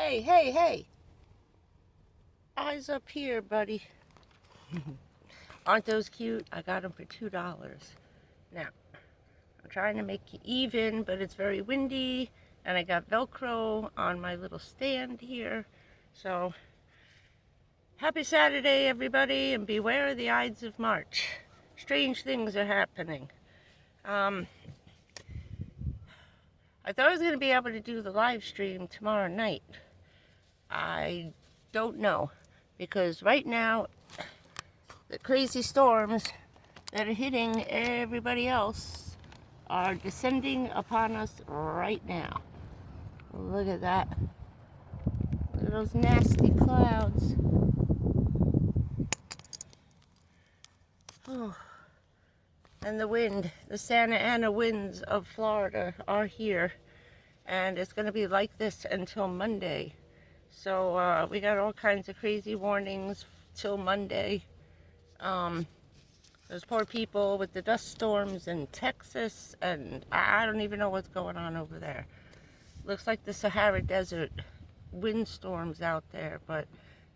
Hey, hey, hey. Eyes up here, buddy. Aren't those cute? I got them for $2. Now, I'm trying to make it even, but it's very windy, and I got Velcro on my little stand here. So, happy Saturday, everybody, and beware of the Ides of March. Strange things are happening. I thought I was going to be able to do the live stream tomorrow night. I don't know, because right now the crazy storms that are hitting everybody else are descending upon us right now. Look at that. Look at those nasty clouds. Oh. And the wind, the Santa Ana winds of Florida are here, and it's going to be like this until Monday. So we got all kinds of crazy warnings till Monday. Those poor people with the dust storms in Texas, and I don't even know what's going on over there. Looks like the Sahara Desert windstorms out there, but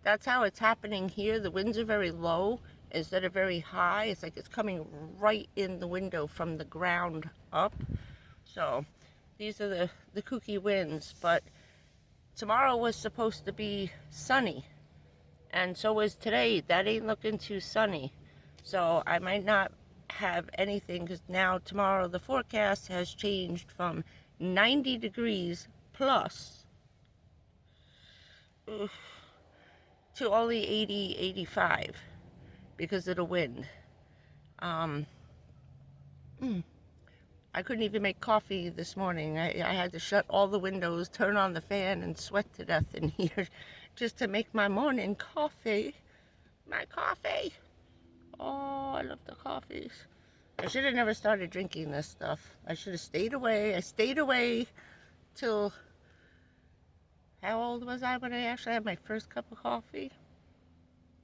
that's how it's happening here. The winds are very low instead of very high. It's like it's coming right in the window from the ground up. So these are the kooky winds, but tomorrow was supposed to be sunny, and so is today. That ain't looking too sunny. So I might not have anything, because now tomorrow the forecast has changed from 90 degrees plus to only 80, 85 because of the wind. I couldn't even make coffee this morning. I had to shut all the windows, turn on the fan, and sweat to death in here just to make my morning coffee. My coffee. Oh, I love the coffees. I should have never started drinking this stuff. I should have stayed away. I stayed away till, how old was I when I actually had my first cup of coffee?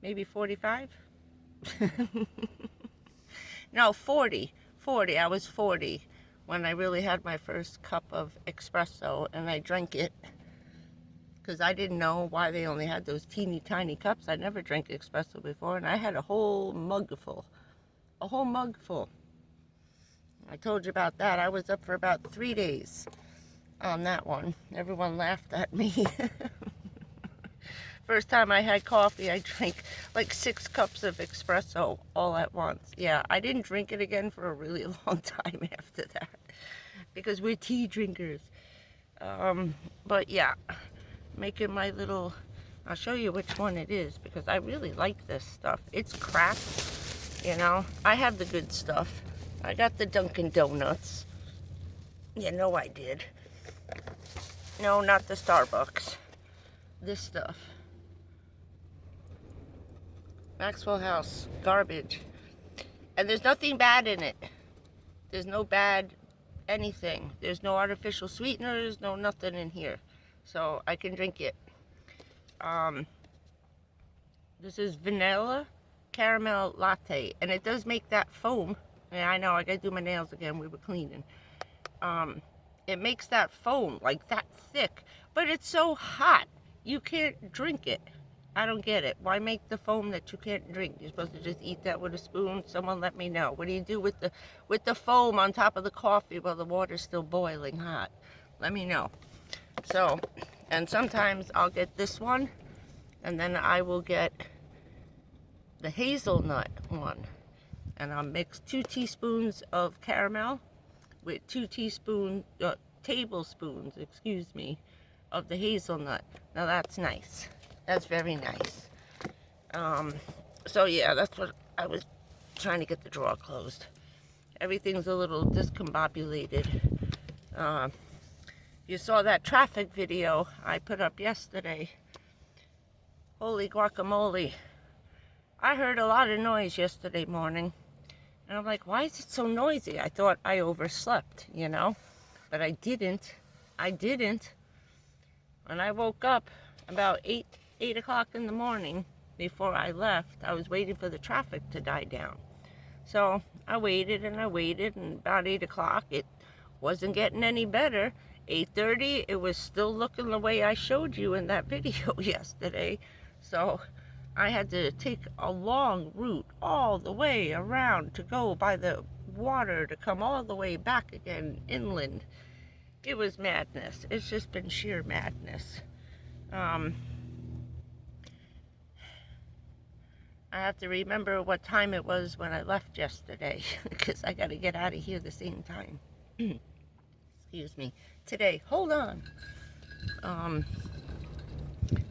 Maybe 45? No, 40. 40. I was 40 when I really had my first cup of espresso, and I drank it because I didn't know why they only had those teeny tiny cups. I never drank espresso before, and I had a whole mug full. A whole mug full. I told you about that. I was up for about 3 days on that one. Everyone laughed at me. First time I had coffee, I drank like 6 cups of espresso all at once. Yeah, I didn't drink it again for a really long time after that, because we're tea drinkers. But yeah, making my little, I'll show you which one it is, because I really like this stuff. It's crap, you know. I have the good stuff. I got the Dunkin' Donuts. You know I did. No, not the Starbucks. This stuff. Maxwell House, garbage. And there's nothing bad in it. There's no bad anything. There's no artificial sweeteners, no nothing in here. So I can drink it. This is vanilla caramel latte, and it does make that foam. Yeah, I know, I gotta do my nails again, we were cleaning. It makes that foam like that thick, but it's so hot you can't drink it. I don't get it. Why make the foam that you can't drink? You're supposed to just eat that with a spoon? Someone let me know. What do you do with the foam on top of the coffee while the water's still boiling hot? Let me know. So, and sometimes I'll get this one, and then I will get the hazelnut one, and I'll mix 2 teaspoons of caramel with 2 tablespoons, excuse me, of the hazelnut. Now that's nice. That's very nice. So yeah, that's what I was trying to get the drawer closed. Everything's a little discombobulated. You saw that traffic video I put up yesterday. Holy guacamole. I heard a lot of noise yesterday morning. And I'm like, why is it so noisy? I thought I overslept, you know? But I didn't. I didn't. When I woke up about 8 o'clock in the morning, before I left, I was waiting for the traffic to die down. So I waited, and about 8 o'clock, it wasn't getting any better. 8:30, it was still looking the way I showed you in that video yesterday. So I had to take a long route all the way around to go by the water to come all the way back again inland. It was madness. It's just been sheer madness. I have to remember what time it was when I left yesterday because I got to get out of here the same time. Excuse me. Today, hold on.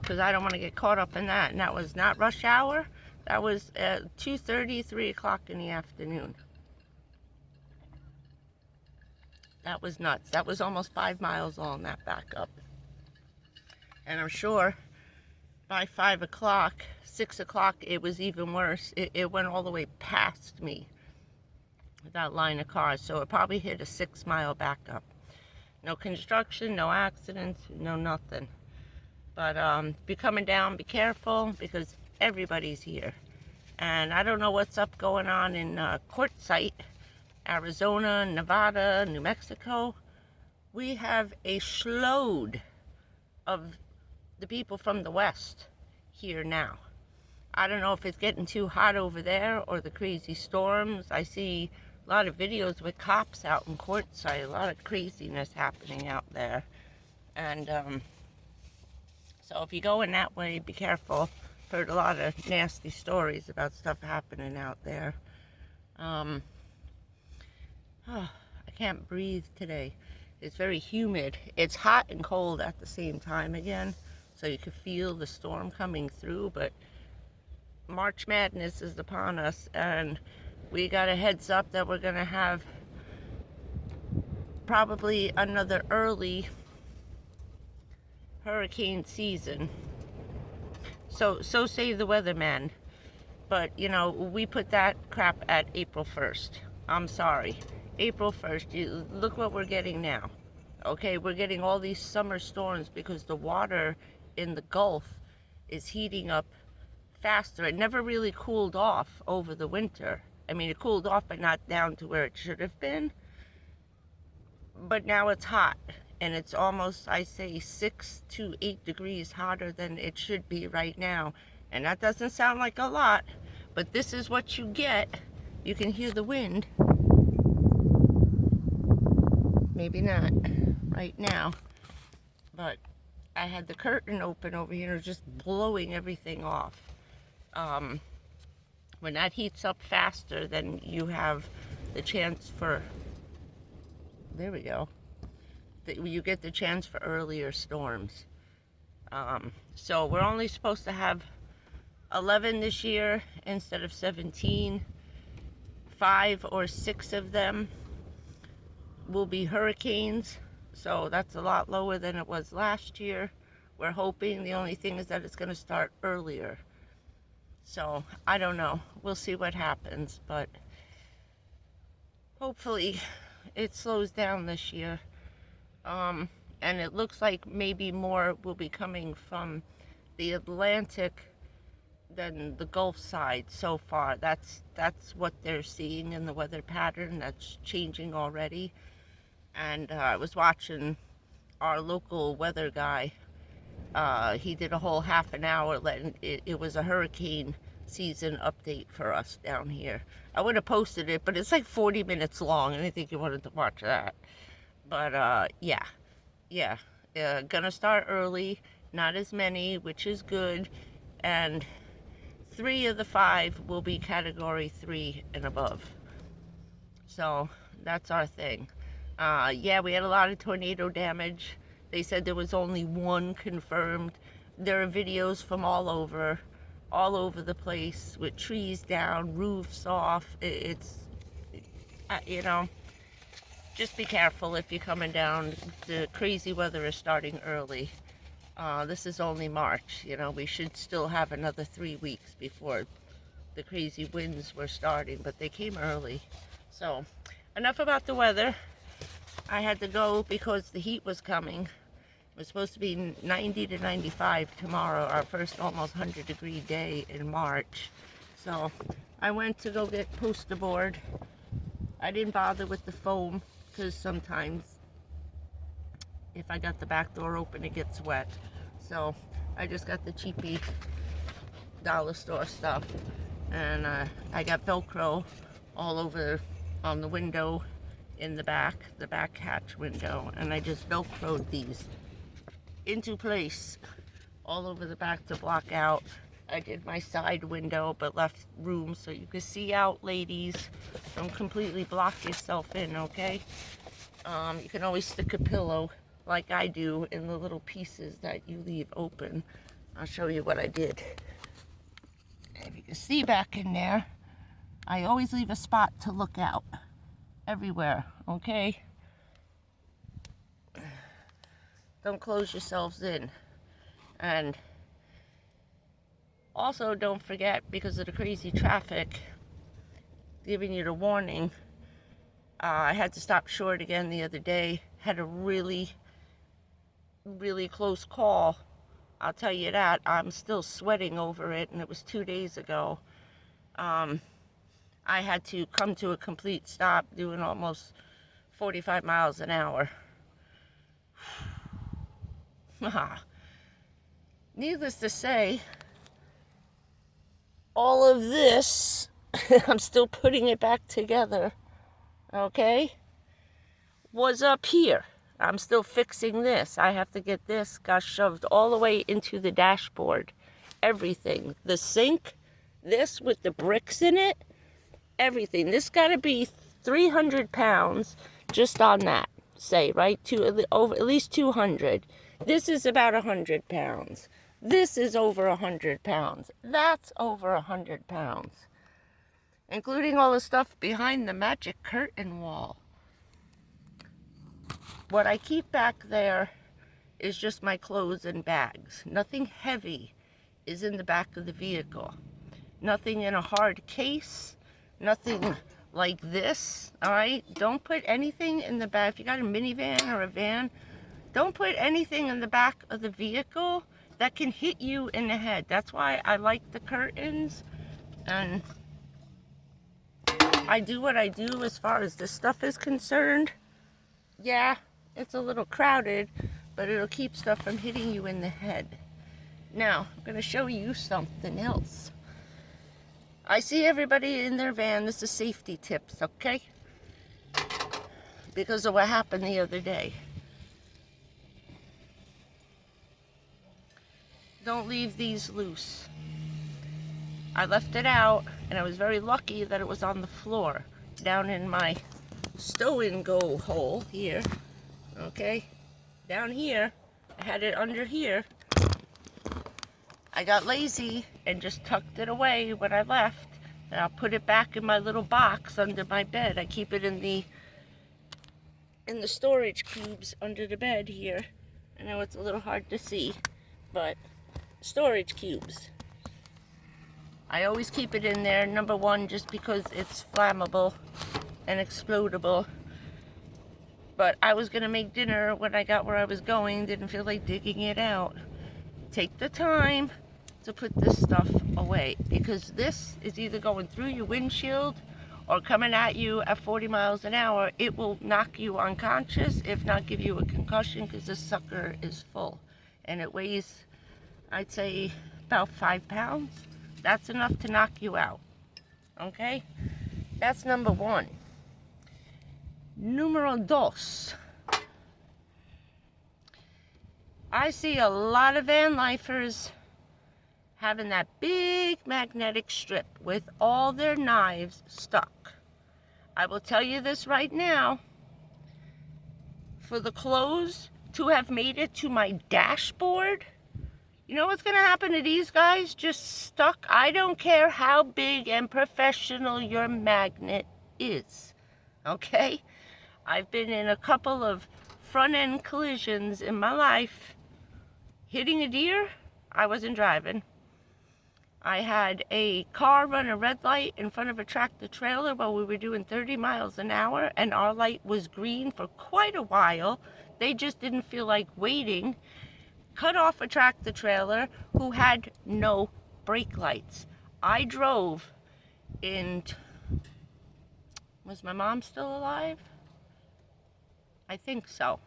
Because I don't want to get caught up in that. And that was not rush hour. That was at 2:30, 3 o'clock in the afternoon. That was nuts. That was almost 5 miles long, that backup. And I'm sure by 5 o'clock, 6 o'clock, it was even worse. It went all the way past me, that line of cars. So it probably hit a 6-mile backup. No construction, no accidents, no nothing. But if you're coming down, be careful because everybody's here. And I don't know what's up going on in Quartzsite, Arizona, Nevada, New Mexico. We have a shitload of the people from the West here now. I don't know if it's getting too hot over there or the crazy storms. I see a lot of videos with cops out in Quartzsite, a lot of craziness happening out there. And so if you're going that way, be careful. Heard a lot of nasty stories about stuff happening out there. I can't breathe today. It's very humid. It's hot and cold at the same time again, so you can feel the storm coming through, but March Madness is upon us, and we got a heads up that we're gonna have probably another early hurricane season. So say the weatherman, but you know, we put that crap at April 1st. I'm sorry. April 1st, look what we're getting now. Okay, we're getting all these summer storms because the water in the Gulf is heating up faster. It never really cooled off over the winter. I mean, it cooled off, but not down to where it should have been. But now it's hot, and it's almost, I say, 6 to 8 degrees hotter than it should be right now. And that doesn't sound like a lot, but this is what you get. You can hear the wind. Maybe not right now, but I had the curtain open over here, just blowing everything off. When that heats up faster, then you have the chance for, there we go, you get the chance for earlier storms. So we're only supposed to have 11 this year instead of 17. 5 or 6 of them will be hurricanes, so that's a lot lower than it was last year. We're hoping. The only thing is that it's going to start earlier. So I don't know. We'll see what happens, but hopefully it slows down this year. And it looks like maybe more will be coming from the Atlantic than the Gulf side so far. That's what they're seeing in the weather pattern. That's changing already. And I was watching our local weather guy. He did a whole half an hour letting it was a hurricane season update for us down here. I would have posted it, but it's like 40 minutes long. I didn't think you wanted to watch that. But yeah, gonna start early, not as many, which is good. And 3 of the 5 will be category 3 and above. So that's our thing. Yeah, we had a lot of tornado damage. They said there was only 1 confirmed. There are videos from all over the place with trees down, roofs off. It's, you know, just be careful if you're coming down. The crazy weather is starting early. This is only March, you know, we should still have another 3 weeks before the crazy winds were starting, but they came early. So, enough about the weather. I had to go because the heat was coming. It was supposed to be 90 to 95 tomorrow, our first almost 100-degree day in March. So, I went to go get poster board. I didn't bother with the foam because sometimes if I got the back door open, it gets wet. So I just got the cheapy dollar store stuff, and I got Velcro all over on the window in the back hatch window, and I just Velcroed these into place all over the back to block out. I did my side window but left room so you can see out, ladies. Don't completely block yourself in, okay? You can always stick a pillow like I do in the little pieces that you leave open. I'll show you what I did. If you can see back in there, I always leave a spot to look out everywhere, okay? Don't close yourselves in. And also don't forget, because of the crazy traffic, giving you the warning, I had to stop short again the other day. Had a really close call. I'll tell you that. I'm still sweating over it, and it was 2 days ago. I had to come to a complete stop doing almost 45 miles an hour. Needless to say, all of this, I'm still putting it back together, okay, was up here. I'm still fixing this. I have to get this, got shoved all the way into the dashboard. Everything. The sink, this with the bricks in it, everything. This got to be 300 pounds just on that, say, right? Over at least 200. This is about 100 pounds. This is over 100 pounds. That's over 100 pounds. Including all the stuff behind the magic curtain wall. What I keep back there is just my clothes and bags. Nothing heavy is in the back of the vehicle. Nothing in a hard case. Nothing like this, all right? Don't put anything in the back. If you got a minivan or a van, don't put anything in the back of the vehicle that can hit you in the head. That's why I like the curtains, and I do what I do as far as this stuff is concerned. Yeah, it's a little crowded, but it'll keep stuff from hitting you in the head. Now, I'm going to show you something else. I see everybody in their van. This is safety tips, okay? Because of what happened the other day. Don't leave these loose. I left it out, and I was very lucky that it was on the floor, down in my stow-and-go hole here, okay? Down here, I had it under here. I got lazy and just tucked it away when I left, and I'll put it back in my little box under my bed. I keep it in the storage cubes under the bed here. I know it's a little hard to see, but storage cubes. I always keep it in there, number one, just because it's flammable and explodable. But I was going to make dinner when I got where I was going, didn't feel like digging it out. Take the time to put this stuff away, because this is either going through your windshield or coming at you at 40 miles an hour. It will knock you unconscious, if not give you a concussion, because this sucker is full. And it weighs, I'd say, about 5 pounds. That's enough to knock you out. Okay? That's number one. Numero dos. I see a lot of van lifers having that big magnetic strip with all their knives stuck. I will tell you this right now. For the clothes to have made it to my dashboard, you know what's going to happen to these guys? Just stuck. I don't care how big and professional your magnet is. Okay? I've been in a couple of front-end collisions in my life. Hitting a deer, I wasn't driving. I had a car run a red light in front of a tractor trailer while we were doing 30 miles an hour, and our light was green for quite a while. They just didn't feel like waiting. Cut off a tractor trailer who had no brake lights. I drove in... Was my mom still alive? I think so.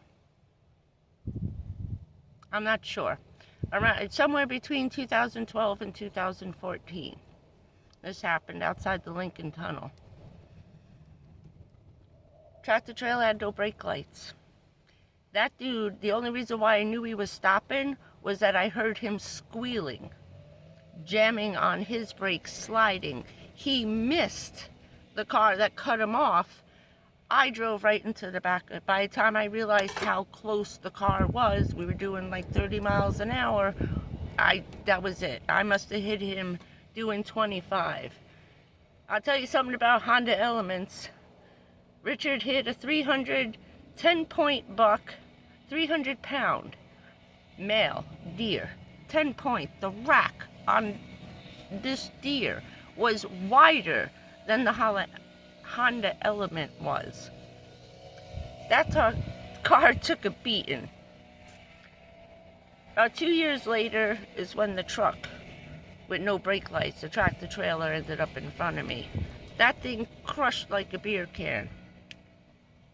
I'm not sure. Around somewhere between 2012 and 2014. This happened outside the Lincoln Tunnel. Tractor trailer had no brake lights. That dude, the only reason why I knew he was stopping was that I heard him squealing, jamming on his brakes, sliding. He missed the car that cut him off. I drove right into the back. By the time I realized how close the car was, we were doing like 30 miles an hour, that was it. I must have hit him doing 25. I'll tell you something about Honda Elements. Richard hit a 310-point buck, 300-pound male deer, 10 point. The rack on this deer was wider than the Honda Element was. That car took a beating. About 2 years later is when the truck with no brake lights, the tractor trailer, ended up in front of me. That thing crushed like a beer can.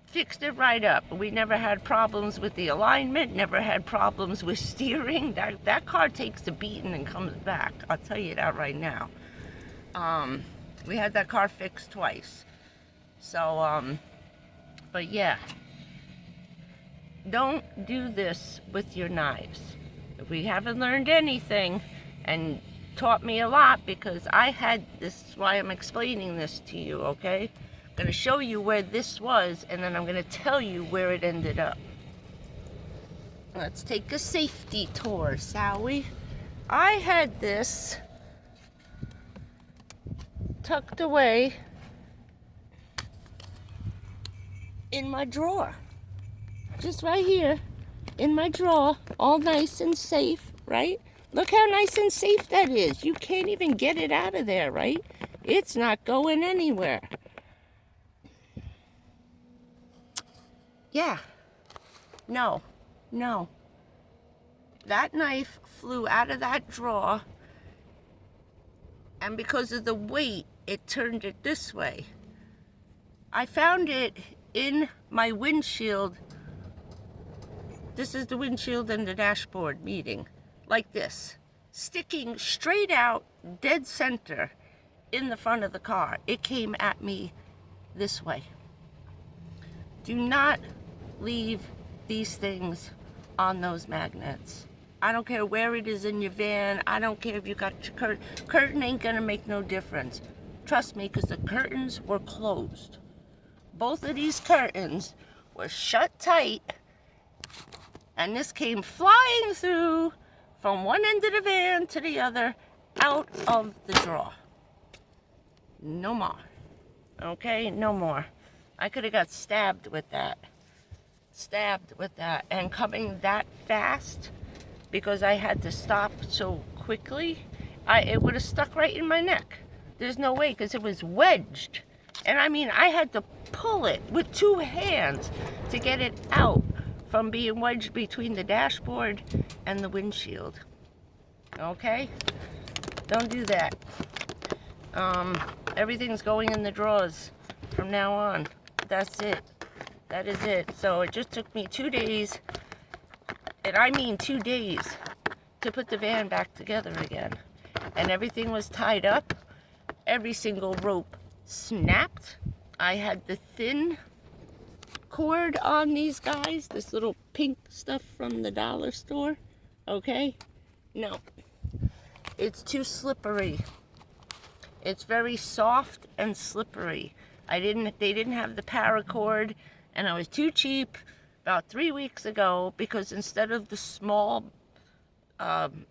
Fixed it right up. We never had problems with the alignment, never had problems with steering. That car takes a beating and comes back. I'll tell you that right now. We had that car fixed twice. So, but yeah. Don't do this with your knives. If we haven't learned anything, and taught me a lot, because I had this, is why I'm explaining this to you, okay? I'm going to show you where this was, and then I'm going to tell you where it ended up. Let's take a safety tour, shall we? I had this tucked away in my drawer. Just right here in my drawer, all nice and safe, right? Look how nice and safe that is. You can't even get it out of there, right? It's not going anywhere. Yeah. No. That knife flew out of that drawer, and because of the weight, it turned it this way. I found it in my windshield. This is the windshield and the dashboard meeting. Like this, sticking straight out, dead center, in the front of the car. It came at me this way. Do not leave these things on those magnets. I don't care where it is in your van. I don't care if you got your curtain ain't gonna make no difference. Trust me, because the curtains were closed. Both of these curtains were shut tight, and this came flying through from one end of the van to the other, out of the drawer. No more. Okay, no more. I could have got stabbed with that. And coming that fast, because I had to stop so quickly, it would have stuck right in my neck. There's no way, because it was wedged. And I mean, I had to pull it with 2 hands to get it out from being wedged between the dashboard and the windshield. Okay? Don't do that. Everything's going in the drawers from now on. That's it. That is it. So it just took me 2 days, and I mean 2 days, to put the van back together again. And everything was tied up. Every single rope snapped. I had the thin cord on these guys, this little pink stuff from the dollar store. Okay? No. It's too slippery. It's very soft and slippery. They didn't have the paracord, and I was too cheap about 3 weeks ago, because instead of the small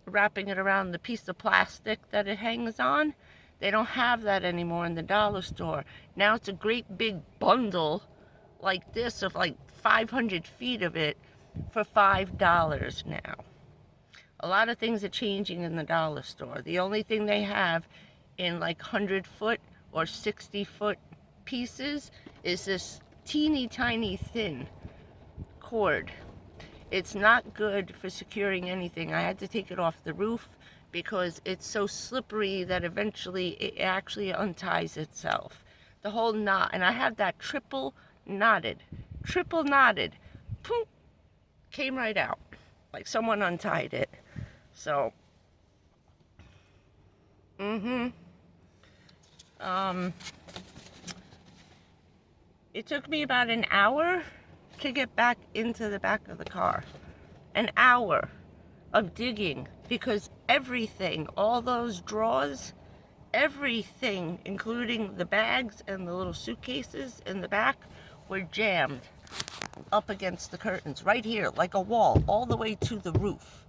wrapping it around the piece of plastic that it hangs on, they don't have that anymore in the dollar store. Now it's a great big bundle like this of like 500 feet of it for $5 now. A lot of things are changing in the dollar store. The only thing they have in like 100-foot or 60-foot pieces is this teeny tiny thin cord. It's not good for securing anything. I had to take it off the roof because it's so slippery that eventually it actually unties itself. The whole knot, and I have that triple knotted, poof, came right out. like someone untied it. So, it took me about an hour to get back into the back of the car. An hour of digging, because everything, all those drawers, everything, including the bags and the little suitcases in the back, were jammed up against the curtains, right here, like a wall, all the way to the roof.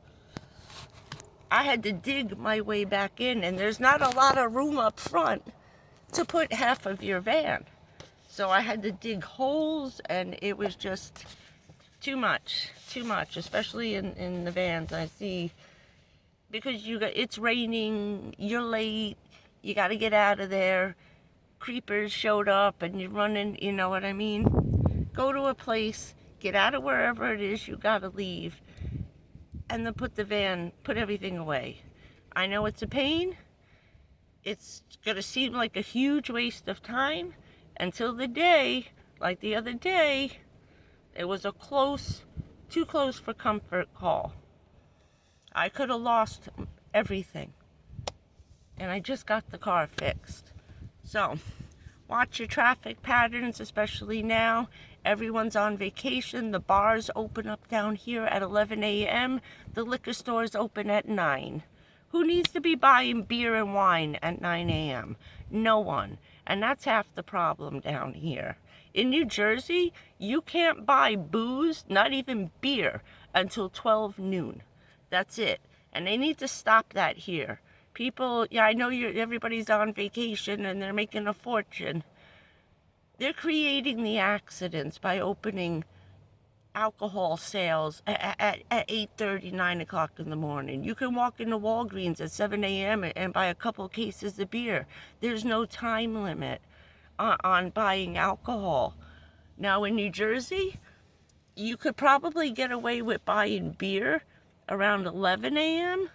I had to dig my way back in, and there's not a lot of room up front to put half of your van. So I had to dig holes, and it was just too much, especially in the vans. I see, because it's raining, you're late, you got to get out of there, creepers showed up, and you're running, you know what I mean? Go to a place, get out of wherever it is you got to leave, and then put everything away. I know it's a pain. It's going to seem like a huge waste of time until the day, like the other day, it was a too close for comfort call. I could have lost everything. And I just got the car fixed. So, watch your traffic patterns, especially now. Everyone's on vacation. The bars open up down here at 11 a.m. The liquor stores open at 9. Who needs to be buying beer and wine at 9 a.m.? No one. And that's half the problem down here. In New Jersey, you can't buy booze, not even beer, until 12 noon. That's it. And they need to stop that here. People, yeah, I know everybody's on vacation and they're making a fortune. They're creating the accidents by opening alcohol sales at 8:30, 9 o'clock in the morning. You can walk into Walgreens at 7 a.m. and buy a couple cases of beer. There's no time limit on buying alcohol. Now in New Jersey, you could probably get away with buying beer around 11 a.m.,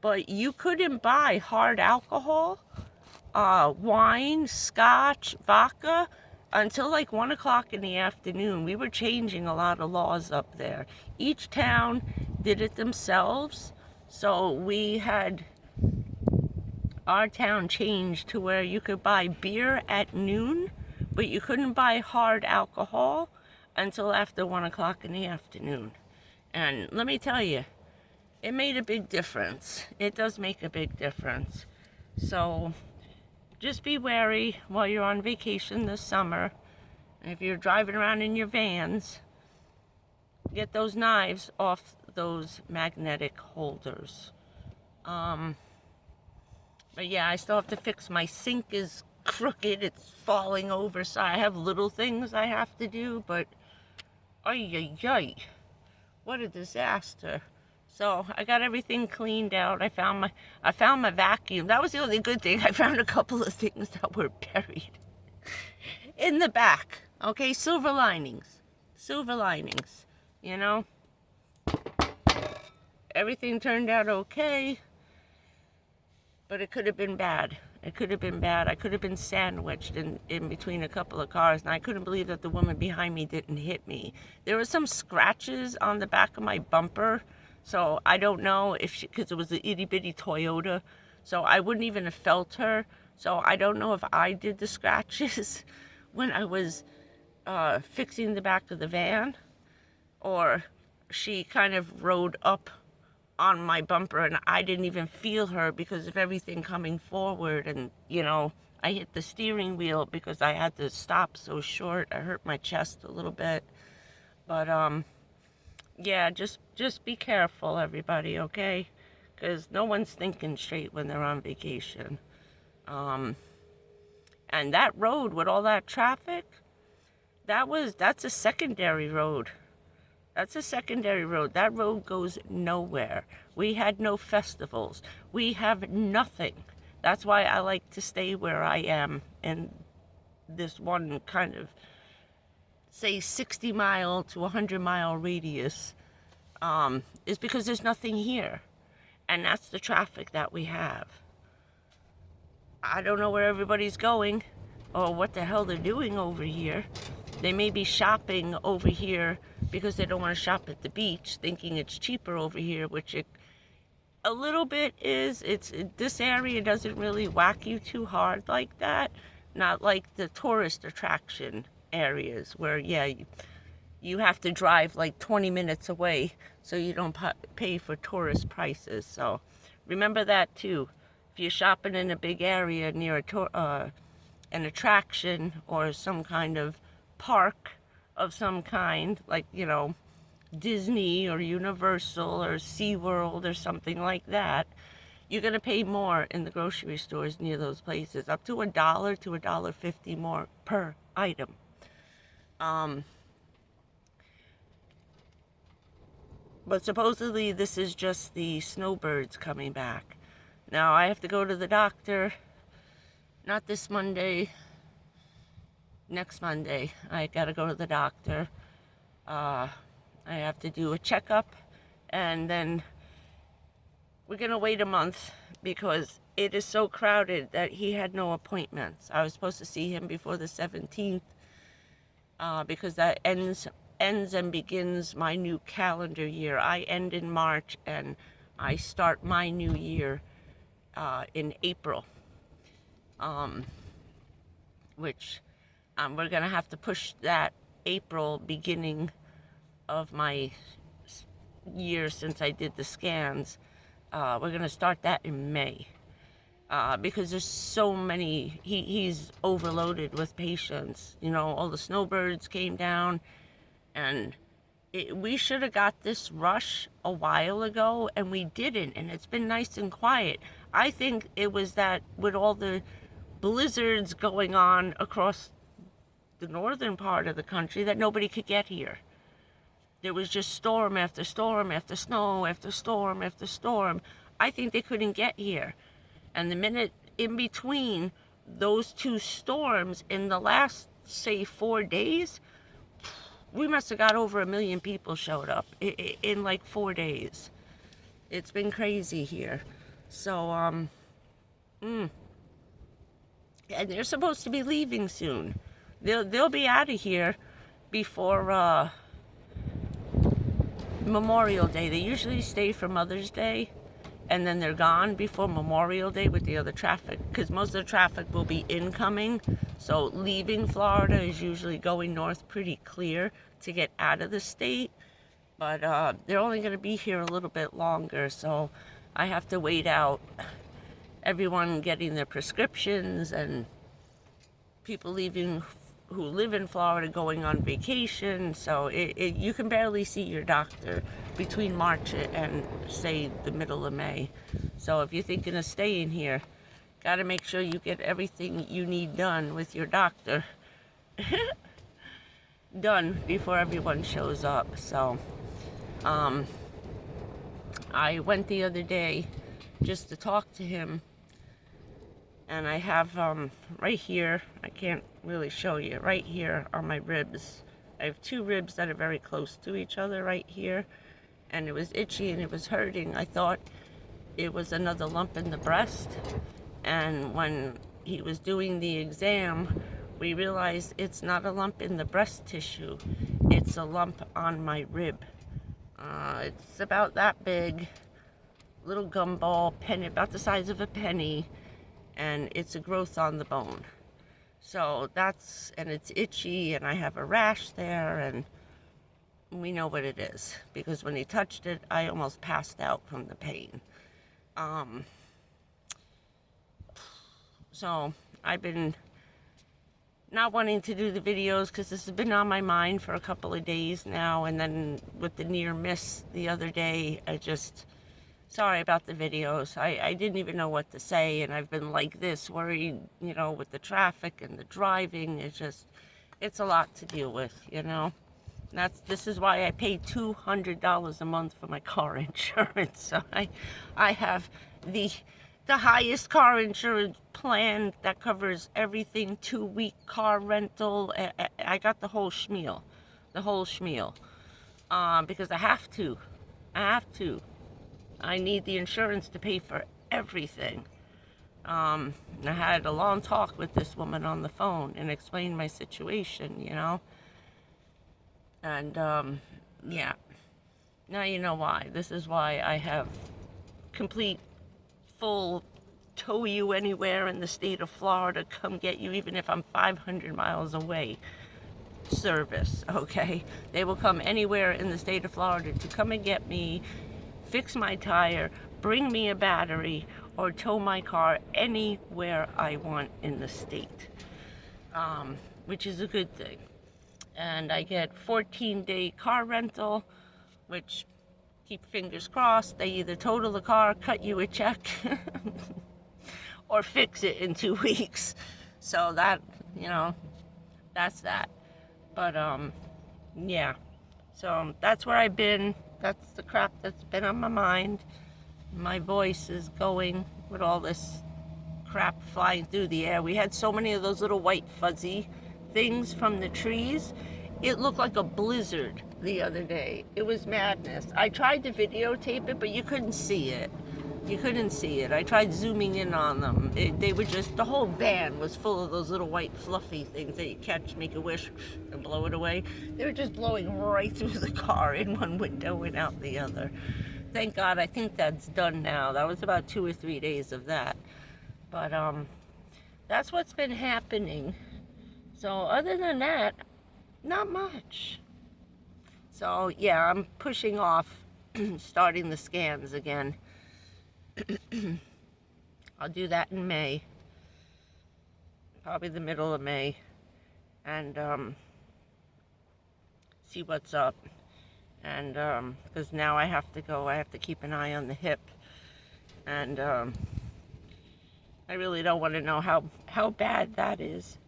but you couldn't buy hard alcohol, wine, scotch, vodka, until like 1 o'clock in the afternoon. We were changing a lot of laws up there. Each town did it themselves. So we had our town changed to where you could buy beer at noon, but you couldn't buy hard alcohol until after 1 o'clock in the afternoon. And let me tell you, it made a big difference. It does make a big difference. So just be wary while you're on vacation this summer. If you're driving around in your vans, get those knives off those magnetic holders. But yeah, I still have to fix my sink is crooked. It's falling over, so I have little things I have to do, but ay, what a disaster. So I got everything cleaned out. I found my vacuum. That was the only good thing. I found a couple of things that were buried in the back. Okay, silver linings, you know. Everything turned out okay, but it could have been bad. I could have been sandwiched in between a couple of cars, and I couldn't believe that the woman behind me didn't hit me. There were some scratches on the back of my bumper. So I don't know if because it was an itty bitty Toyota, so I wouldn't even have felt her. So I don't know if I did the scratches when I was fixing the back of the van, or she kind of rode up on my bumper and I didn't even feel her because of everything coming forward. And, you know, I hit the steering wheel because I had to stop so short. I hurt my chest a little bit. But, yeah, just be careful, everybody, okay? Because no one's thinking straight when they're on vacation. And that road with all that traffic, that's a secondary road. That's a secondary road. That road goes nowhere. We had no festivals. We have nothing. That's why I like to stay where I am in this one kind of, say, 60-mile to 100-mile radius, is because there's nothing here. And that's the traffic that we have. I don't know where everybody's going or what the hell they're doing over here. They may be shopping over here because they don't want to shop at the beach thinking it's cheaper over here, which it a little bit is. This area doesn't really whack you too hard like that, not like the tourist attraction areas where, yeah, you have to drive like 20 minutes away so you don't pay for tourist prices. So remember that too. If you're shopping in a big area near an attraction or some kind of park of some kind, like, you know, Disney or Universal or SeaWorld or something like that, you're going to pay more in the grocery stores near those places, up to $1 to $1.50 more per item. But supposedly this is just the snowbirds coming back. Now I have to go to the doctor, not this Monday, next Monday. I gotta go to the doctor. I have to do a checkup, and then we're gonna wait a month because it is so crowded that he had no appointments. I was supposed to see him before the 17th because that ends and begins my new calendar year. I end in March and I start my new year in April, which we're gonna have to push that April beginning of my year since I did the scans. We're gonna start that in May because there's so many. He's overloaded with patients. You know, all the snowbirds came down, and we should have got this rush a while ago, and we didn't, and it's been nice and quiet. I think it was that with all the blizzards going on across the northern part of the country that nobody could get here. There was just storm after storm after snow after storm after storm. I think they couldn't get here. And the minute in between those two storms in the last, say, 4 days, we must have got over 1 million people showed up in like 4 days. It's been crazy here. So, and they're supposed to be leaving soon. They'll be out of here before Memorial Day. They usually stay for Mother's Day, and then they're gone before Memorial Day with the other traffic, because most of the traffic will be incoming. So leaving Florida is usually going north pretty clear to get out of the state, but they're only going to be here a little bit longer, so I have to wait out everyone getting their prescriptions and people leaving who live in Florida going on vacation. So you can barely see your doctor between March and, say, the middle of May. So if you're thinking of staying here, got to make sure you get everything you need done with your doctor done before everyone shows up. So I went the other day just to talk to him, and I have right here, I can't really show you, right here are my ribs. I have 2 ribs that are very close to each other right here, and it was itchy and it was hurting. I thought it was another lump in the breast, and when he was doing the exam, we realized it's not a lump in the breast tissue, it's a lump on my rib. It's about that big, little gumball, penny, about the size of a penny, and it's a growth on the bone. So and it's itchy, and I have a rash there, and we know what it is, because when he touched it, I almost passed out from the pain. So I've been not wanting to do the videos because this has been on my mind for a couple of days now, and then with the near miss the other day, sorry about the videos. I didn't even know what to say, and I've been like this, worried, you know, with the traffic and the driving. It's a lot to deal with, you know. This is why I pay $200 a month for my car insurance. So I have the highest car insurance plan that covers everything, 2-week car rental. I got the whole schmeal, because I have to. I need the insurance to pay for everything. I had a long talk with this woman on the phone and explained my situation, you know. And, yeah. Now you know why. This is why I have complete, full, tow you anywhere in the state of Florida, come get you, even if I'm 500 miles away service, okay? They will come anywhere in the state of Florida to come and get me, fix my tire, bring me a battery, or tow my car anywhere I want in the state, which is a good thing. And I get 14-day car rental, which, keep fingers crossed, they either total the car, cut you a check, or fix it in 2 weeks. So that, you know, that's that. But, yeah. So that's where I've been. That's the crap that's been on my mind. My voice is going with all this crap flying through the air. We had so many of those little white fuzzy things from the trees. It looked like a blizzard the other day. It was madness. I tried to videotape it, but you couldn't see it. You couldn't see it. I tried zooming in on them. They were just, the whole van was full of those little white fluffy things that you catch, make a wish, and blow it away. They were just blowing right through the car, in one window and out the other. Thank God, I think that's done now. That was about 2 or 3 days of that. But, that's what's been happening. So, other than that, not much. So, yeah, I'm pushing off starting the scans again. I'll do that in May, probably the middle of May, and see what's up. And because now I have to go, I have to keep an eye on the hip, and I really don't want to know how bad that is.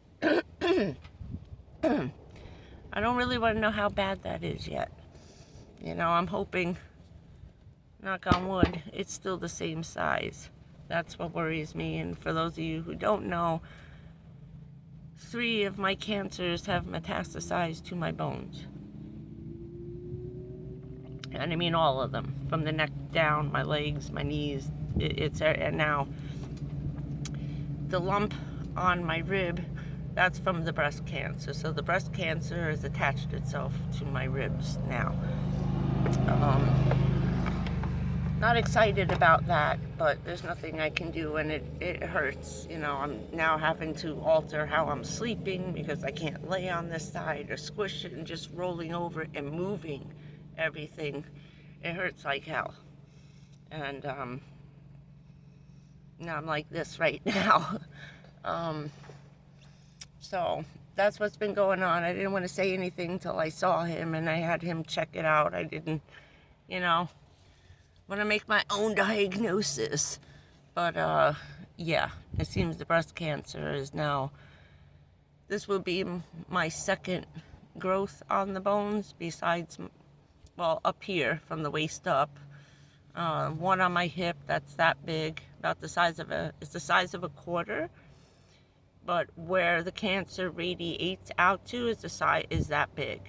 I don't really want to know how bad that is yet. You know, I'm hoping, knock on wood, it's still the same size. That's what worries me. And for those of you who don't know, 3 of my cancers have metastasized to my bones. And I mean all of them, from the neck down, my legs, my knees. And now the lump on my rib, that's from the breast cancer. So the breast cancer has attached itself to my ribs now. Not excited about that, but there's nothing I can do, and it hurts. You know, I'm now having to alter how I'm sleeping because I can't lay on this side or squish it, and just rolling over and moving everything. It hurts like hell. And now I'm like this right now. So that's what's been going on. I didn't want to say anything till I saw him and I had him check it out. I didn't, you know, want to make my own diagnosis. But yeah, it seems the breast cancer is now, this will be my second growth on the bones, besides, well, up here from the waist up. One on my hip, that's that big, about the size of it's the size of a quarter. But where the cancer radiates out to is that big.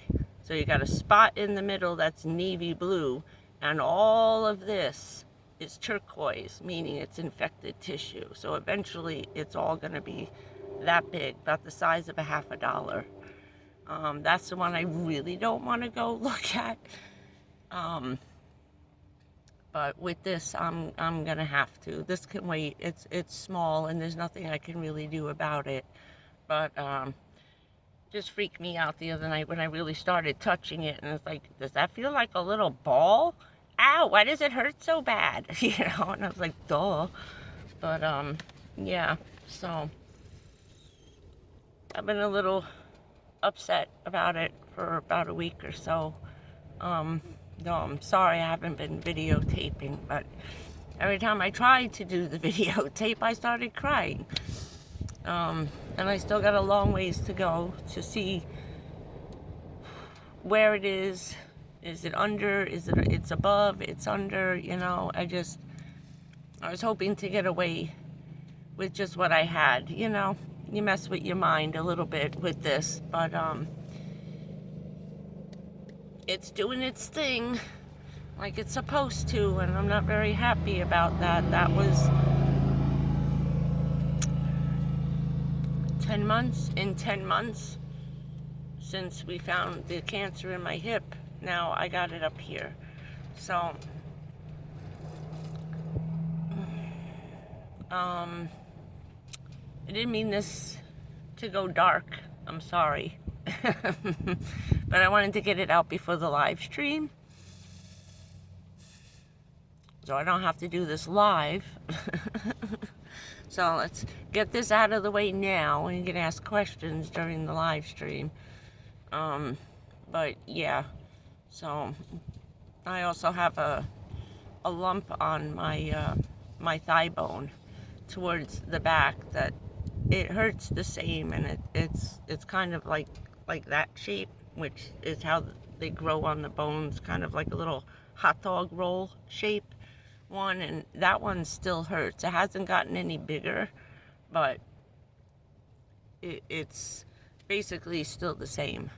So you got a spot in the middle that's navy blue, and all of this is turquoise, meaning it's infected tissue. So eventually it's all going to be that big, about the size of a $50. That's the one I really don't want to go look at. But with this, I'm gonna have to. This can wait. It's small, and there's nothing I can really do about it. But just freaked me out the other night when I really started touching it, and it's like, does that feel like a little ball? Ow! Why does it hurt so bad? You know? And I was like, duh. But yeah. So I've been a little upset about it for about a week or so. No, I'm sorry I haven't been videotaping, but every time I tried to do the videotape, I started crying. And I still got a long ways to go to see where it is. Is it under? It's above? It's under? You know, I was hoping to get away with just what I had. You know, you mess with your mind a little bit with this, but it's doing its thing like it's supposed to, and I'm not very happy about that. That was 10 months. In 10 months, since we found the cancer in my hip. Now I got it up here. So, I didn't mean this to go dark. I'm sorry. But I wanted to get it out before the live stream, so I don't have to do this live. So let's get this out of the way now, and you can ask questions during the live stream. But yeah, so I also have a lump on my my thigh bone towards the back that it hurts the same, and it's kind of like that shape, which is how they grow on the bones, kind of like a little hot dog roll shape one, and that one still hurts. It hasn't gotten any bigger, but it's basically still the same.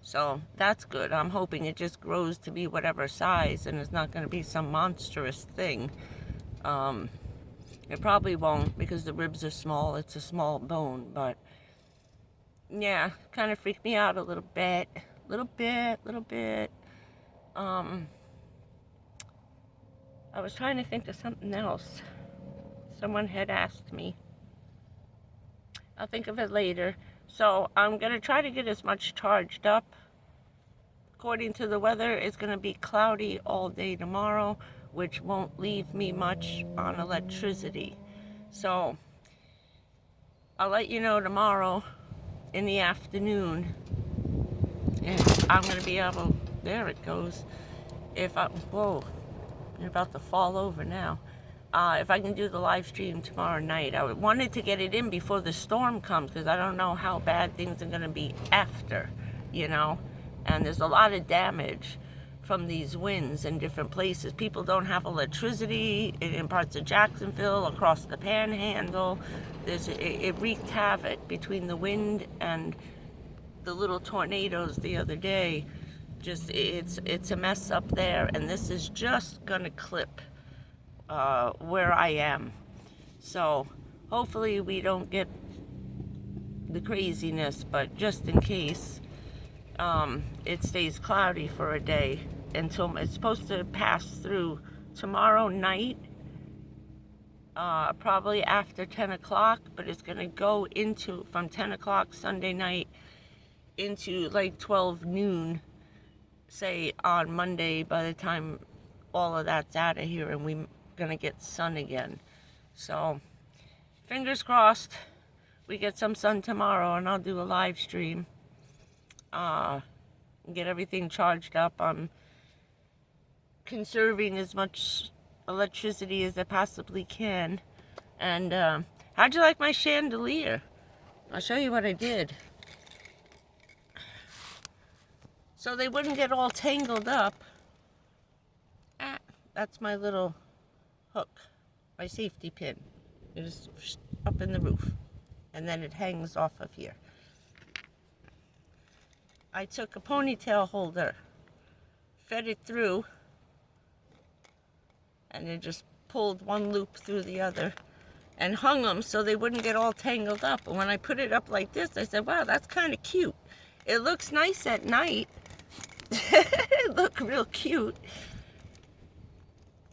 So that's good. I'm hoping it just grows to be whatever size, and it's not going to be some monstrous thing. It probably won't, because the ribs are small. It's a small bone, but yeah, kind of freaked me out a little bit. I was trying to think of something else. Someone had asked me. I'll think of it later. So I'm going to try to get as much charged up. According to the weather, it's going to be cloudy all day tomorrow, which won't leave me much on electricity. So I'll let you know tomorrow in the afternoon if I'm going to be able, there it goes, whoa, you're about to fall over now. If I can do the live stream tomorrow night. I wanted to get it in before the storm comes, because I don't know how bad things are going to be after, you know. And there's a lot of damage from these winds in different places. People don't have electricity in parts of Jacksonville, across the Panhandle. It wreaked havoc between the wind and the little tornadoes the other day. Just it's a mess up there, and this is just gonna clip where I am. So hopefully we don't get the craziness, but just in case, it stays cloudy for a day until it's supposed to pass through tomorrow night, probably after 10 o'clock, but it's going to go into from 10 o'clock Sunday night into like 12 noon, say on Monday, by the time all of that's out of here and we're going to get sun again. So fingers crossed we get some sun tomorrow, and I'll do a live stream. Get everything charged up. I'm conserving as much electricity as I possibly can. And how'd you like my chandelier? I'll show you what I did. So they wouldn't get all tangled up. That's my little hook, my safety pin. It is up in the roof, and then it hangs off of here. I took a ponytail holder, fed it through, and then just pulled one loop through the other and hung them so they wouldn't get all tangled up. And when I put it up like this, I said, wow, that's kind of cute. It looks nice at night. It looked real cute.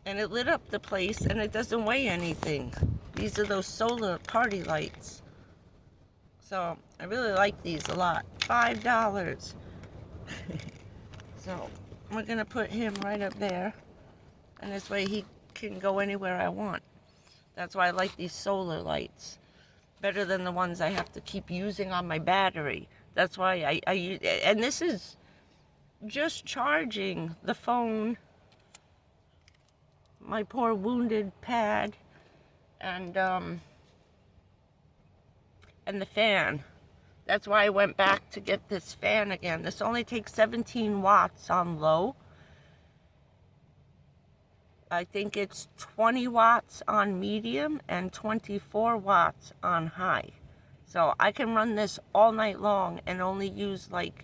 And it lit up the place, and it doesn't weigh anything. These are those solar party lights. So I really like these a lot. $5. So we're going to put him right up there, and this way he can go anywhere I want. That's why I like these solar lights better than the ones I have to keep using on my battery. That's why I use, and this is just charging the phone, my poor wounded pad, and the fan. That's why I went back to get this fan again. This only takes 17 watts on low. I think it's 20 watts on medium and 24 watts on high. So I can run this all night long and only use like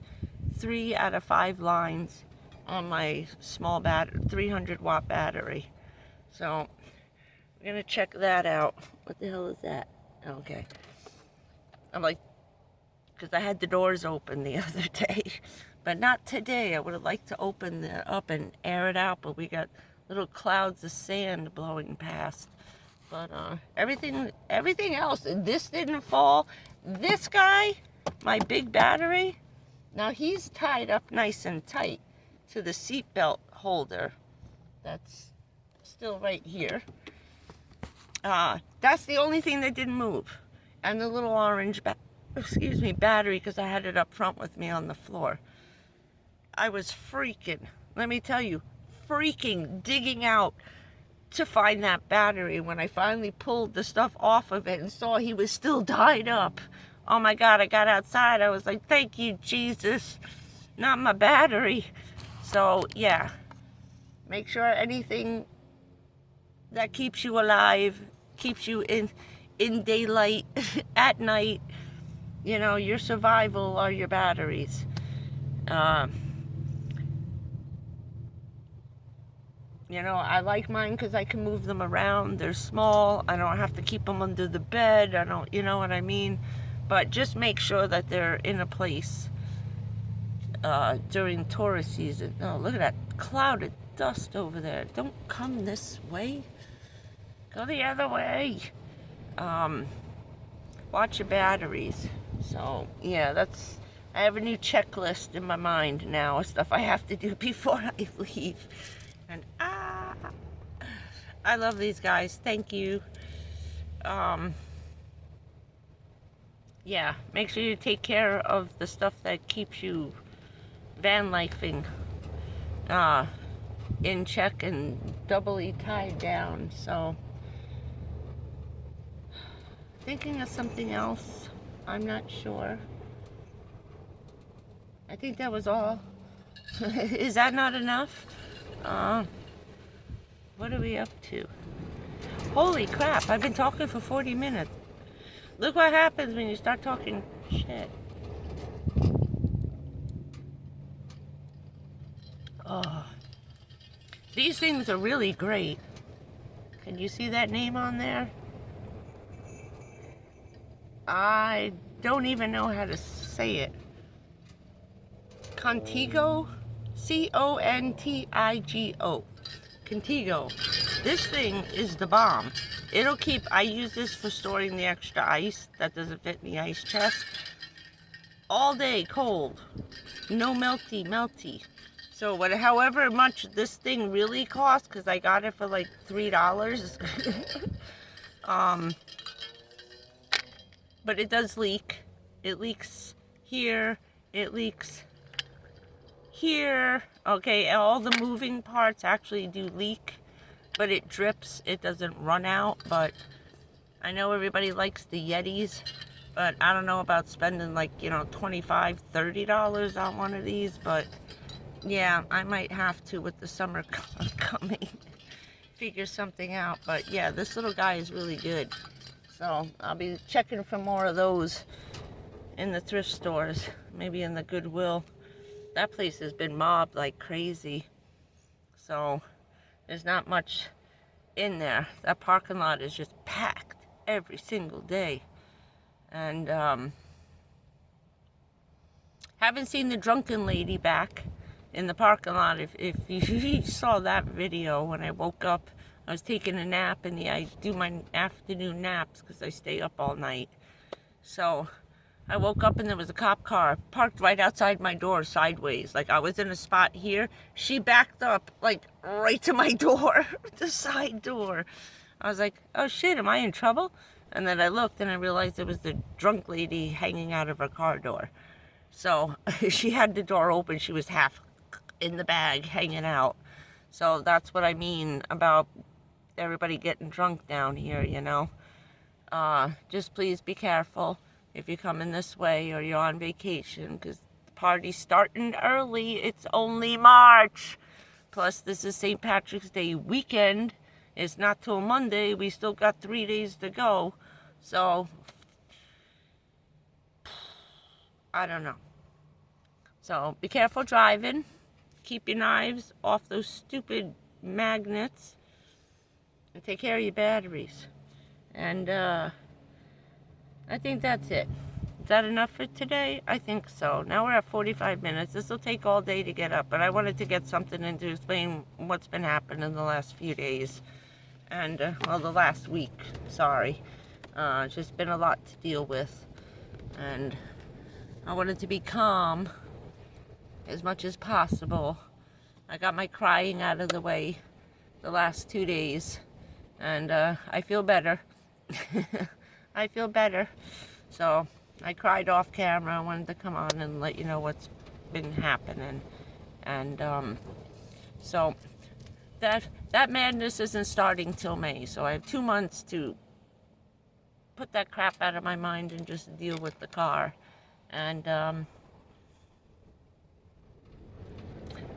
3 out of 5 lines on my small battery, 300 watt battery. So we're gonna check that out. What the hell is that? Okay. I'm like because I had the doors open the other day. But not today. I would have liked to open it up and air it out, but we got little clouds of sand blowing past. But everything else, this didn't fall. This guy, my big battery, now he's tied up nice and tight to the seatbelt holder. That's still right here. That's the only thing that didn't move. And the little orange battery, because I had it up front with me on the floor. I was freaking, let me tell you, freaking digging out to find that battery when I finally pulled the stuff off of it and saw he was still tied up. Oh my God, I got outside. I was like, thank you, Jesus. Not my battery. So, yeah. Make sure anything that keeps you alive, keeps you in daylight, at night, you know, your survival are your batteries. You know, I like mine because I can move them around. They're small. I don't have to keep them under the bed. I don't, you know what I mean? But just make sure that they're in a place during tourist season. Oh, look at that cloud of dust over there. Don't come this way. Go the other way. Watch your batteries. So, yeah, I have a new checklist in my mind now of stuff I have to do before I leave. And I love these guys. Thank you. Yeah, make sure you take care of the stuff that keeps you van lifing in check and doubly tied down. So, thinking of something else. I'm not sure. I think that was all. Is that not enough? What are we up to? Holy crap, I've been talking for 40 minutes. Look what happens when you start talking shit. Oh. These things are really great. Can you see that name on there? I don't even know how to say it. Contigo? C-O-N-T-I-G-O. Contigo. This thing is the bomb. It'll keep, I use this for storing the extra ice that doesn't fit in the ice chest. All day cold. No melty. So however much this thing really costs, because I got it for like $3. But it does leak. It leaks here. It leaks here. Okay, all the moving parts actually do leak, but it drips. It doesn't run out. But I know everybody likes the Yetis, but I don't know about spending like, you know, $25, $30 on one of these. But yeah, I might have to with the summer coming. Figure something out. But yeah, this little guy is really good. So I'll be checking for more of those in the thrift stores, maybe in the Goodwill. That place has been mobbed like crazy. So there's not much in there. That parking lot is just packed every single day. And haven't seen the drunken lady back in the parking lot. If you saw that video when I woke up, I was taking a nap, and I do my afternoon naps because I stay up all night. So I woke up and there was a cop car parked right outside my door sideways. Like I was in a spot here. She backed up like right to my door, the side door. I was like, oh shit, am I in trouble? And then I looked and I realized it was the drunk lady hanging out of her car door. So she had the door open. She was half in the bag hanging out. So that's what I mean about everybody getting drunk down here, you know. Just please be careful if you're coming this way or you're on vacation, because the party's starting early. It's only March. Plus, this is St. Patrick's Day weekend. It's not till Monday. We still got 3 days to go. So, I don't know. So, be careful driving. Keep your knives off those stupid magnets. And take care of your batteries. And, I think that's it. that enough for today? I think so. Now we're at 45 minutes. This will take all day to get up, but I wanted to get something in to explain what's been happening in the last few days. And, well, the last week, sorry. It's just been a lot to deal with. And I wanted to be calm as much as possible. I got my crying out of the way the last 2 days. And I feel better. I feel better. So I cried off camera. I wanted to come on and let you know what's been happening. And so that madness isn't starting till May. So I have 2 months to put that crap out of my mind and just deal with the car. And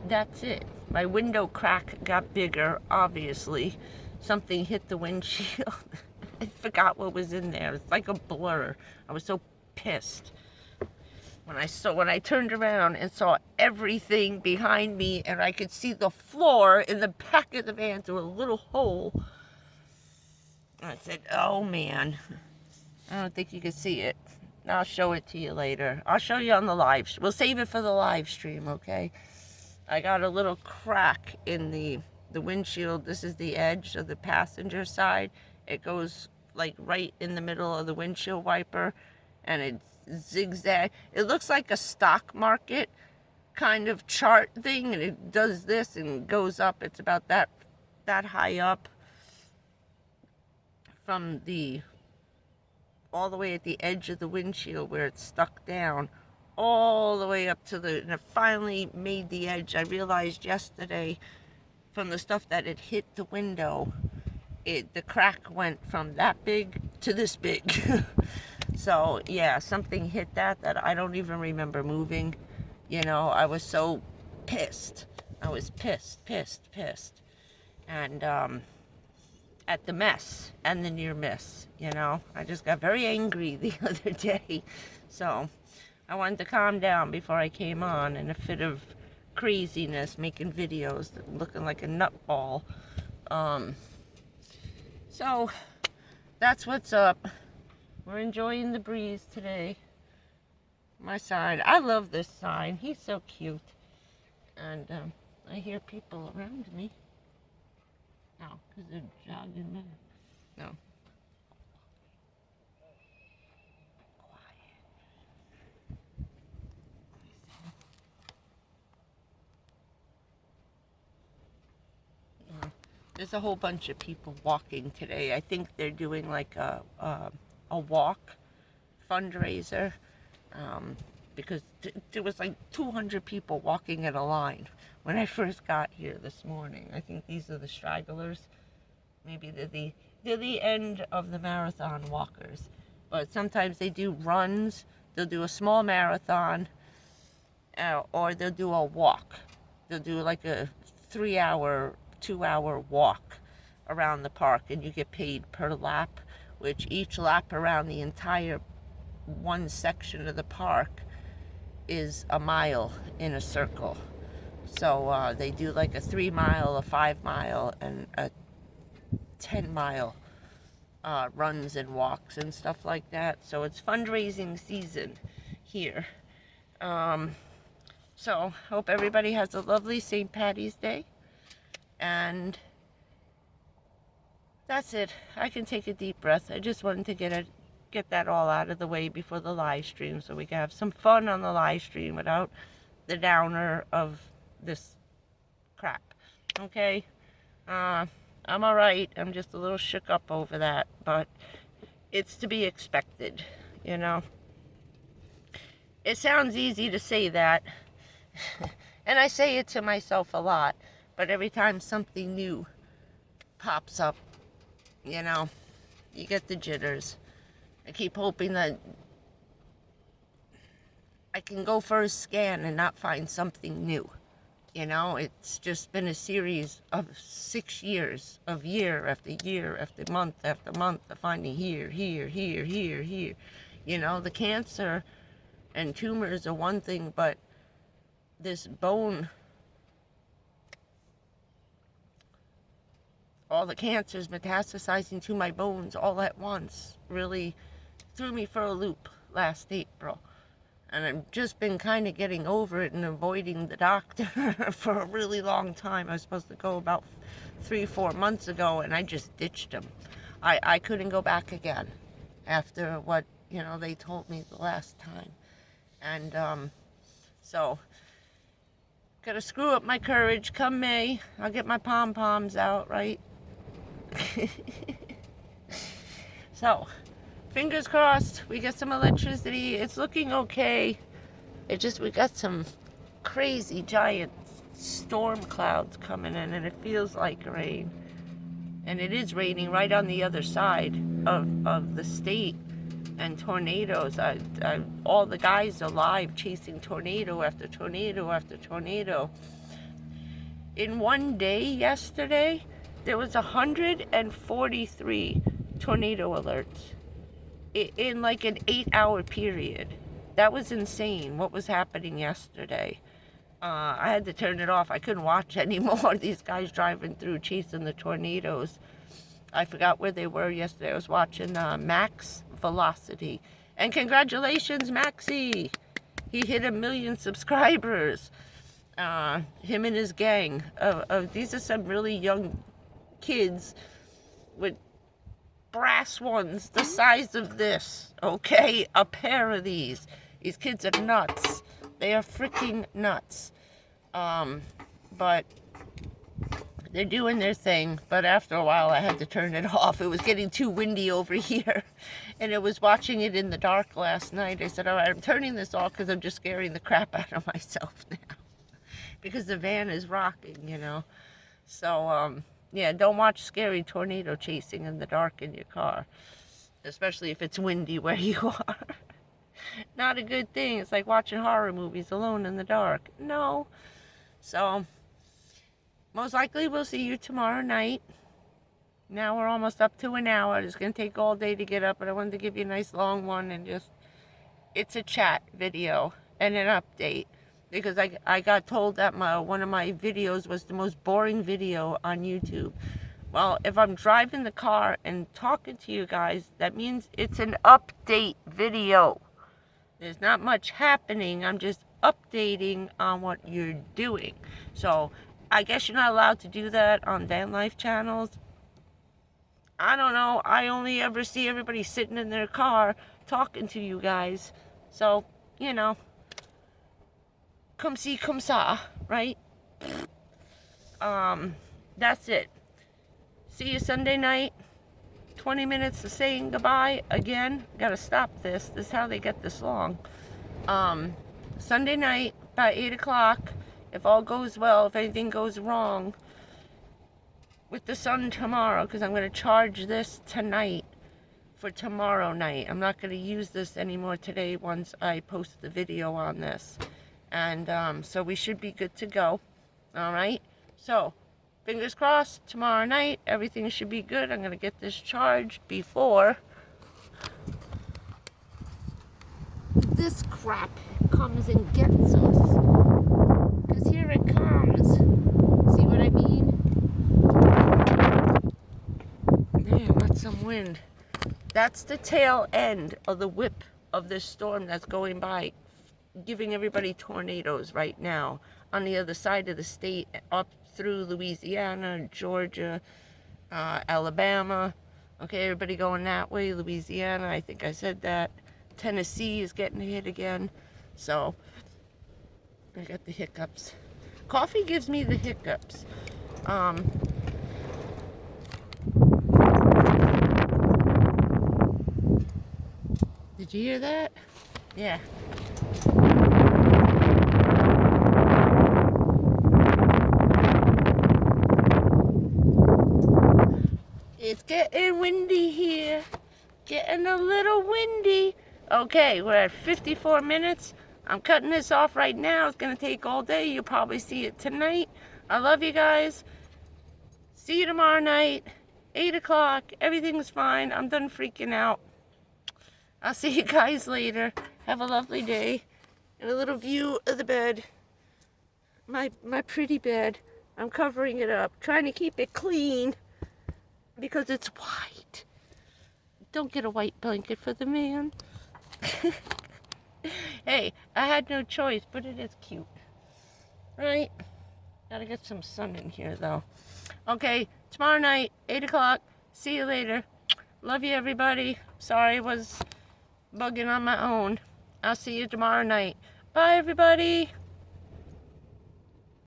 that's it. My window crack got bigger, obviously. Something hit the windshield. I forgot what was in there. It's like a blur. I was so pissed when I turned around and saw everything behind me, and I could see the floor in the back of the van through a little hole. I said, "Oh man, I don't think you can see it. I'll show it to you later. I'll show you on the live. We'll save it for the live stream, okay?" I got a little crack in the windshield. This is the edge of the passenger side. It goes like right in the middle of the windshield wiper, and it zigzag. It looks like a stock market kind of chart thing, and it does this and goes up. It's about that high up from all the way at the edge of the windshield where it's stuck down, all the way up to and it finally made the edge. I realized yesterday from the stuff that had hit the window, the crack went from that big to this big. So yeah, something hit that I don't even remember moving. You know, I was so pissed. I was pissed. And at the mess and the near miss, you know. I just got very angry the other day. So I wanted to calm down before I came on in a fit of craziness, making videos, looking like a nutball. So that's what's up. We're enjoying the breeze today. My sign. I love this sign. He's so cute. And I hear people around me. No, because they're jogging by. No. There's a whole bunch of people walking today. I think they're doing like a walk fundraiser, because there was like 200 people walking in a line when I first got here this morning. I think these are the stragglers. Maybe they're the end of the marathon walkers. But sometimes they do runs. They'll do a small marathon, or they'll do a walk. They'll do like a 3-hour, 2-hour walk around the park, and you get paid per lap, which each lap around the entire one section of the park is a mile in a circle. So they do like a 3-mile, a 5-mile, and a 10-mile runs and walks and stuff like that. So it's fundraising season here. So hope everybody has a lovely St. Patty's Day. And that's it. I can take a deep breath. I just wanted to get that all out of the way before the live stream, so we can have some fun on the live stream without the downer of this crap. Okay? I'm alright. I'm just a little shook up over that, but it's to be expected, you know? It sounds easy to say that, and I say it to myself a lot, but every time something new pops up, you know, you get the jitters. I keep hoping that I can go for a scan and not find something new. You know, it's just been a series of 6 years of year after year after month of finding here. You know, the cancer and tumors are one thing, but this bone, all the cancers metastasizing to my bones all at once really threw me for a loop last April. And I've just been kind of getting over it and avoiding the doctor for a really long time. I was supposed to go about 3-4 months ago, and I just ditched him. I couldn't go back again after what, they told me the last time. And so, gotta screw up my courage. Come May, I'll get my pom-poms out, right? So, fingers crossed, we get some electricity. It's looking okay. We got some crazy giant storm clouds coming in, and it feels like rain. And it is raining right on the other side of the state. And tornadoes. All the guys are live chasing tornado after tornado after tornado. In one day yesterday, there was 143 tornado alerts in like an 8-hour period. That was insane what was happening yesterday. I had to turn it off. I couldn't watch anymore. These guys driving through chasing the tornadoes. I forgot where they were yesterday. I was watching Max Velocity. And congratulations, Maxie. He hit 1 million subscribers. Him and his gang. These are some really young kids with brass ones the size of this. Okay? A pair of these. These kids are nuts. They are freaking nuts. But they're doing their thing, but after a while I had to turn it off. It was getting too windy over here, and I was watching it in the dark last night. I said, all right, I'm turning this off because I'm just scaring the crap out of myself now because the van is rocking, So, yeah, don't watch scary tornado chasing in the dark in your car, especially if it's windy where you are. Not a good thing. It's like watching horror movies alone in the dark. No. So, most likely we'll see you tomorrow night. Now we're almost up to an hour. It's going to take all day to get up, but I wanted to give you a nice long one and it's a chat video and an update. Because I got told that one of my videos was the most boring video on YouTube. Well, if I'm driving the car and talking to you guys, that means it's an update video. There's not much happening. I'm just updating on what you're doing. So, I guess you're not allowed to do that on van life channels. I don't know. I only ever see everybody sitting in their car talking to you guys. So, come see, come saw, right? That's it. See you Sunday night. 20 minutes of saying goodbye again. Gotta stop this. This is how they get this long. Sunday night, about 8 o'clock. If all goes well, if anything goes wrong with the sun tomorrow, because I'm going to charge this tonight for tomorrow night. I'm not going to use this anymore today once I post the video on this. And so we should be good to go. All right? So, fingers crossed, tomorrow night, everything should be good. I'm going to get this charged before this crap comes and gets us. Because here it comes. See what I mean? Man, that's some wind. That's the tail end of the whip of this storm that's going by, giving everybody tornadoes right now on the other side of the state, up through Louisiana, Georgia, Alabama. Okay, everybody going that way. Louisiana, I think I said that. Tennessee is getting hit again. So, I got the hiccups. Coffee gives me the hiccups. Did you hear that? Yeah. It's getting windy here. Getting a little windy. Okay, we're at 54 minutes. I'm cutting this off right now. It's going to take all day. You'll probably see it tonight. I love you guys. See you tomorrow night. 8 o'clock. Everything's fine. I'm done freaking out. I'll see you guys later. Have a lovely day. And a little view of the bed. My pretty bed. I'm covering it up. Trying to keep it clean. Because it's white. Don't get a white blanket for the man. Hey, I had no choice, but it is cute. Right? Gotta get some sun in here, though. Okay, tomorrow night, 8 o'clock. See you later. Love you, everybody. Sorry I was bugging on my own. I'll see you tomorrow night. Bye, everybody.